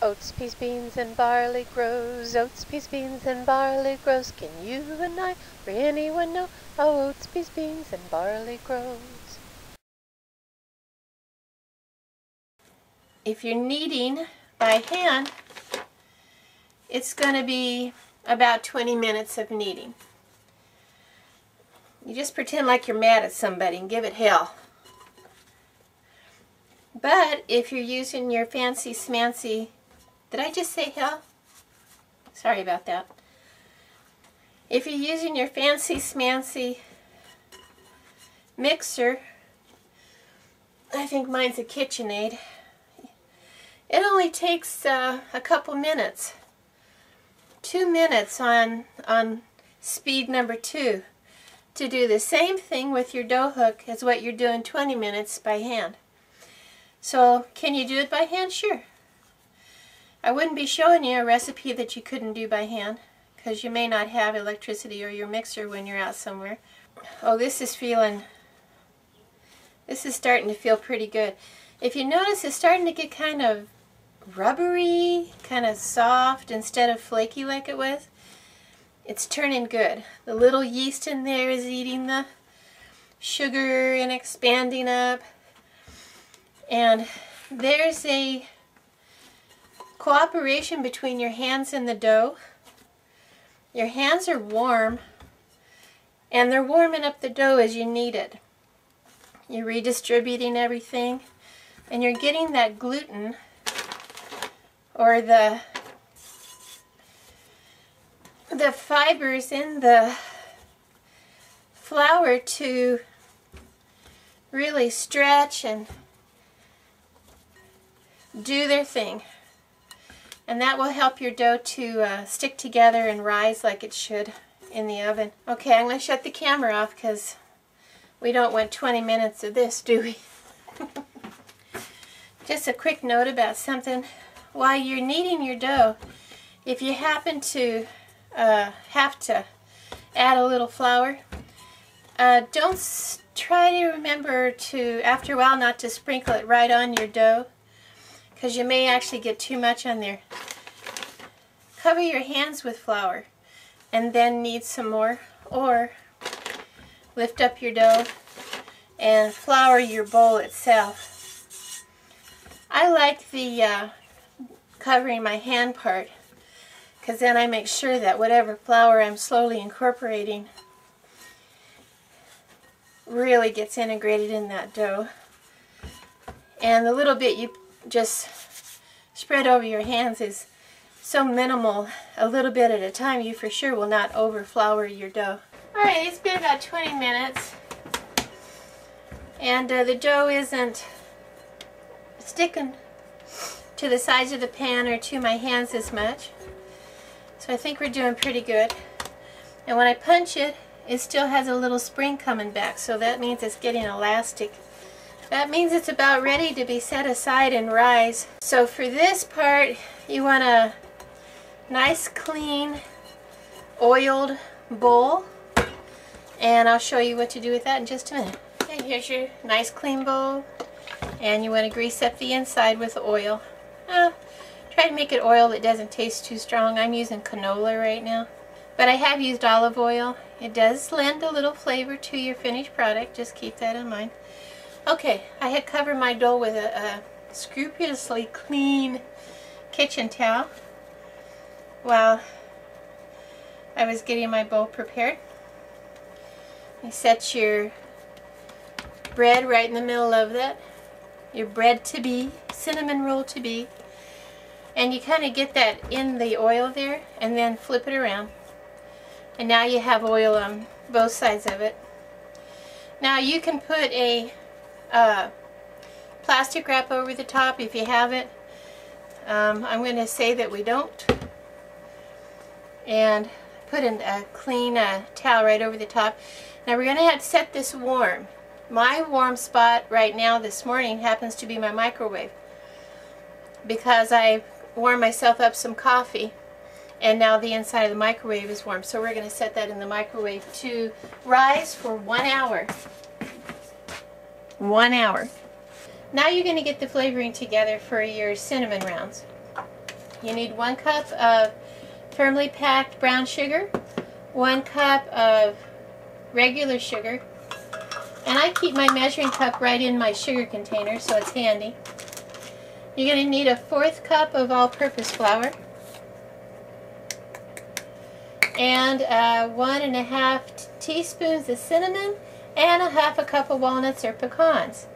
Oats, peas, beans, and barley grows. Oats, peas, beans, and barley grows. Can you and I or anyone know how oats, peas, beans, and barley grows? If you're kneading by hand, it's going to be about 20 minutes of kneading. You just pretend like you're mad at somebody and give it hell. But if you're using your fancy smancy, did I just say hell? Sorry about that. If you're using your fancy smancy mixer, I think mine's a KitchenAid, it only takes a couple minutes. 2 minutes on speed number 2 to do the same thing with your dough hook as what you're doing 20 minutes by hand. So can you do it by hand? Sure. I wouldn't be showing you a recipe that you couldn't do by hand because you may not have electricity or your mixer when you're out somewhere. Oh, this is starting to feel pretty good. If you notice, it's starting to get kind of rubbery, kind of soft instead of flaky like it was. It's turning good. The little yeast in there is eating the sugar and expanding up. And there's a cooperation between your hands and the dough. Your hands are warm, and they're warming up the dough as you knead it. You're redistributing everything, and you're getting that gluten or the fibers in the flour to really stretch and do their thing. And that will help your dough to stick together and rise like it should in the oven. Okay, I'm going to shut the camera off because we don't want 20 minutes of this, do we? Just a quick note about something. While you're kneading your dough, if you happen to have to add a little flour, don't try to remember to, after a while, not to sprinkle it right on your dough, because you may actually get too much on there. Cover your hands with flour and then knead some more, or lift up your dough and flour your bowl itself. I like the covering my hand part, because then I make sure that whatever flour I'm slowly incorporating really gets integrated in that dough. And the little bit you just spread over your hands is so minimal, a little bit at a time, you for sure will not over-flour your dough. Alright, it's been about 20 minutes, and the dough isn't sticking to the sides of the pan or to my hands as much. So I think we're doing pretty good. And when I punch it, it still has a little spring coming back, so that means it's getting elastic. That means it's about ready to be set aside and rise. So for this part, you want a nice, clean, oiled bowl. And I'll show you what to do with that in just a minute. Okay, here's your nice, clean bowl. And you want to grease up the inside with oil. Try to make it oil that doesn't taste too strong. I'm using canola right now. But I have used olive oil. It does lend a little flavor to your finished product. Just keep that in mind. Okay, I had covered my dough with a scrupulously clean kitchen towel while I was getting my bowl prepared. You set your bread right in the middle of that. Your bread to be, cinnamon roll to be. And you kind of get that in the oil there and then flip it around. And now you have oil on both sides of it. Now you can put a plastic wrap over the top if you have it. I'm going to say that we don't. And put in a clean towel right over the top. Now we're going to have to set this warm. My warm spot right now this morning happens to be my microwave, because I warmed myself up some coffee and now the inside of the microwave is warm. So we're going to set that in the microwave to rise for 1 hour. 1 hour. Now you're going to get the flavoring together for your cinnamon rounds. You need 1 cup of firmly packed brown sugar, 1 cup of regular sugar, and I keep my measuring cup right in my sugar container so it's handy. You're going to need a 1/4 cup of all-purpose flour and 1½ teaspoons of cinnamon and 1/2 cup of walnuts or pecans.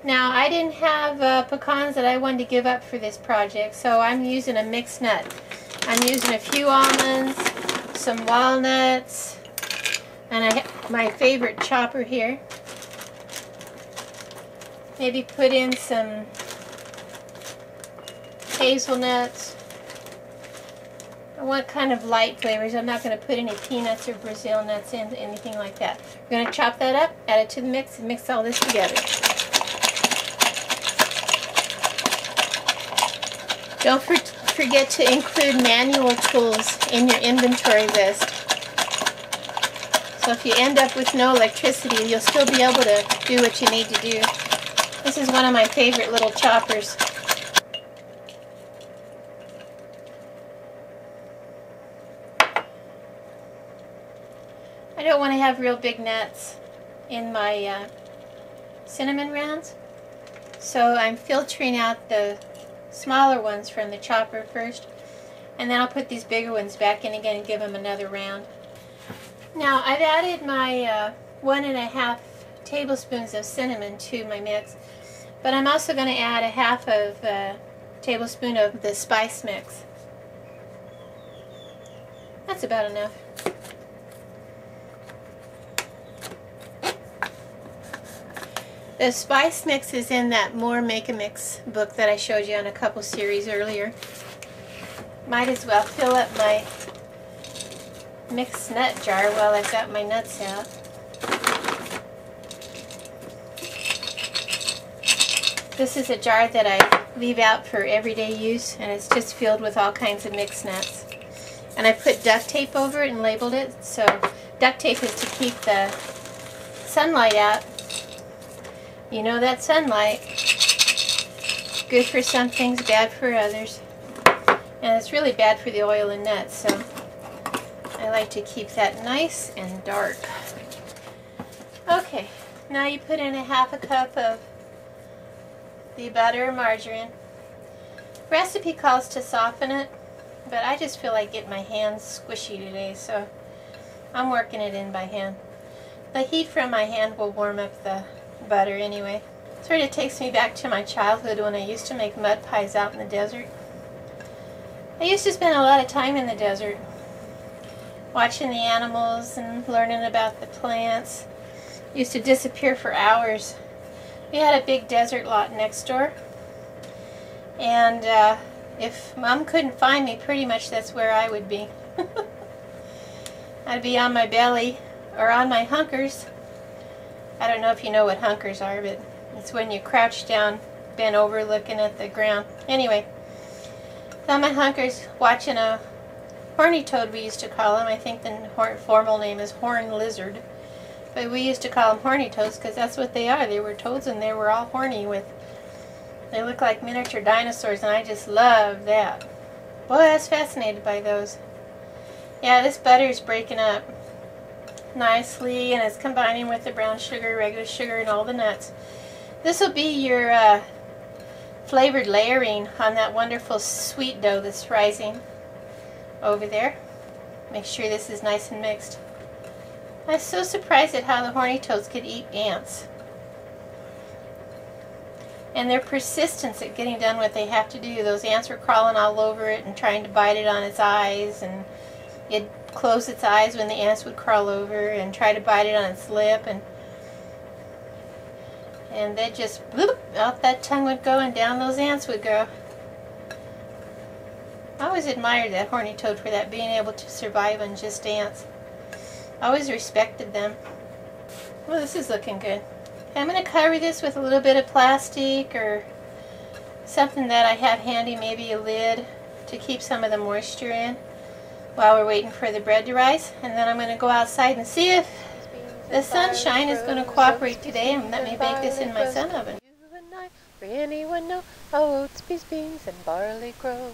Now, I didn't have pecans that I wanted to give up for this project, so I'm using a mixed nut. I'm using a few almonds, some walnuts, and I have my favorite chopper here. Maybe put in some hazelnuts. I want kind of light flavors. I'm not going to put any peanuts or Brazil nuts in, anything like that. We're going to chop that up, add it to the mix, and mix all this together. Don't forget to include manual tools in your inventory list. So if you end up with no electricity, you'll still be able to do what you need to do. This is one of my favorite little choppers. I don't want to have real big nuts in my cinnamon rounds, so I'm filtering out the smaller ones from the chopper first, and then I'll put these bigger ones back in again and give them another round. Now I've added my 1½ tablespoons of cinnamon to my mix, but I'm also going to add 1/2 tablespoon of the spice mix. That's about enough. The spice mix is in that More Make-A-Mix book that I showed you on a couple series earlier. Might as well fill up my mixed nut jar while I've got my nuts out. This is a jar that I leave out for everyday use, and it's just filled with all kinds of mixed nuts. And I put duct tape over it and labeled it. So duct tape is to keep the sunlight out. You know that sunlight, good for some things, bad for others. And it's really bad for the oil and nuts, so I like to keep that nice and dark. Okay, now you put in 1/2 cup of the butter or margarine. Recipe calls to soften it, but I just feel like getting my hands squishy today, so I'm working it in by hand. The heat from my hand will warm up the butter anyway. Sort of takes me back to my childhood when I used to make mud pies out in the desert. I used to spend a lot of time in the desert, watching the animals and learning about the plants. Used to disappear for hours. We had a big desert lot next door, and if Mom couldn't find me, pretty much that's where I would be. I'd be on my belly or on my hunkers. I don't know if you know what hunkers are, but it's when you crouch down, bent over, looking at the ground. Anyway, on my hunkers, watching a horny toad, we used to call them. I think the formal name is horn lizard. But we used to call them horny toads because that's what they are. They were toads and they were all horny they look like miniature dinosaurs, and I just love that. Boy, I was fascinated by those. Yeah, this butter is breaking up nicely, and it's combining with the brown sugar, regular sugar, and all the nuts. This will be your flavored layering on that wonderful sweet dough that's rising over there. Make sure this is nice and mixed. I was so surprised at how the horny toads could eat ants. And their persistence at getting done what they have to do. Those ants were crawling all over it and trying to bite it on its eyes, and it'd close its eyes when the ants would crawl over and try to bite it on its lip, and they'd just bloop, out that tongue would go and down those ants would go. I always admired that horny toad for that, being able to survive on just ants. I always respected them. Well, this is looking good. I'm going to cover this with a little bit of plastic or something that I have handy, maybe a lid to keep some of the moisture in while we're waiting for the bread to rise. And then I'm going to go outside and see if the sunshine is going to cooperate today and let me bake this in my sun oven. For anyone know how oats, peas, beans, and barley grow?